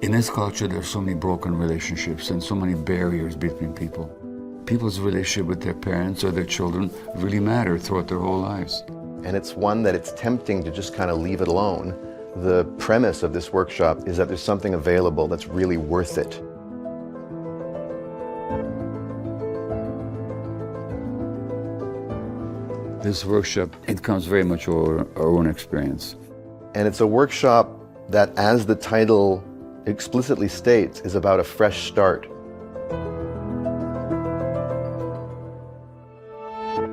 In this culture, there are so many broken relationships and so many barriers between people. People's relationship with their parents or their children really matter throughout their whole lives. And it's one that it's tempting to just kind of leave it alone. The premise of this workshop is that there's something available that's really worth it. This workshop, it comes very much over our own experience. And it's a workshop that, as the title explicitly states, is about a fresh start.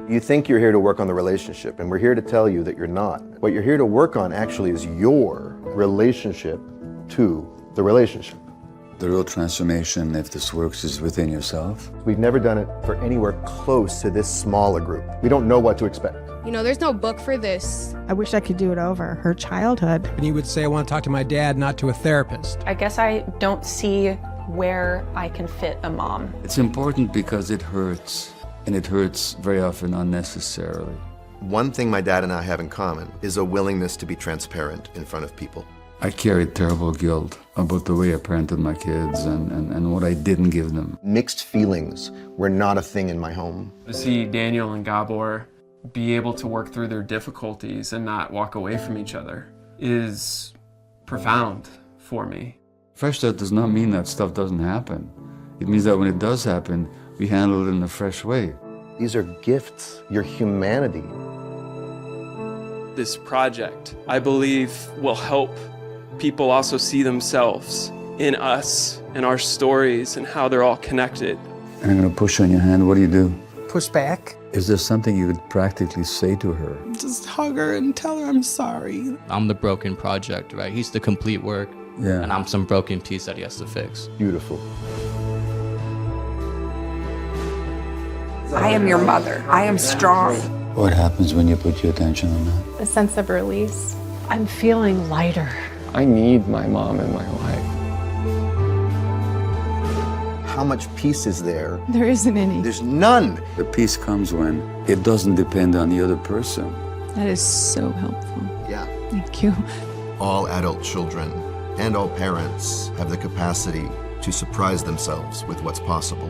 You think you're here to work on the relationship, and we're here to tell you that you're not. What you're here to work on actually is your relationship to the relationship. The real transformation, if this works, is within yourself. We've never done it for anywhere close to this small a group. We don't know what to expect. You know, there's no book for this. I wish I could do it over. Her childhood. And you would say, I want to talk to my dad, not to a therapist. I guess I don't see where I can fit a mom. It's important because it hurts, and it hurts very often unnecessarily. One thing my dad and I have in common is a willingness to be transparent in front of people. I carried terrible guilt about the way I parented my kids and what I didn't give them. Mixed feelings were not a thing in my home. To see Daniel and Gabor be able to work through their difficulties and not walk away from each other is profound for me. Fresh start does not mean that stuff doesn't happen. It means that when it does happen, we handle it in a fresh way. These are gifts, your humanity. This project, I believe, will help people also see themselves in us and our stories and how they're all connected. And I'm going to push on your hand. What do you do? Push back. Is there something you would practically say to her? Just hug her and tell her I'm sorry. I'm the broken project, right? He's the complete work. Yeah. And I'm some broken piece that he has to fix. Beautiful. I am your mother. I am strong. What happens when you put your attention on that? A sense of release. I'm feeling lighter. I need my mom in my life. How much peace is there? There isn't any. There's none. The peace comes when it doesn't depend on the other person. That is so helpful. Yeah. Thank you. All adult children and all parents have the capacity to surprise themselves with what's possible.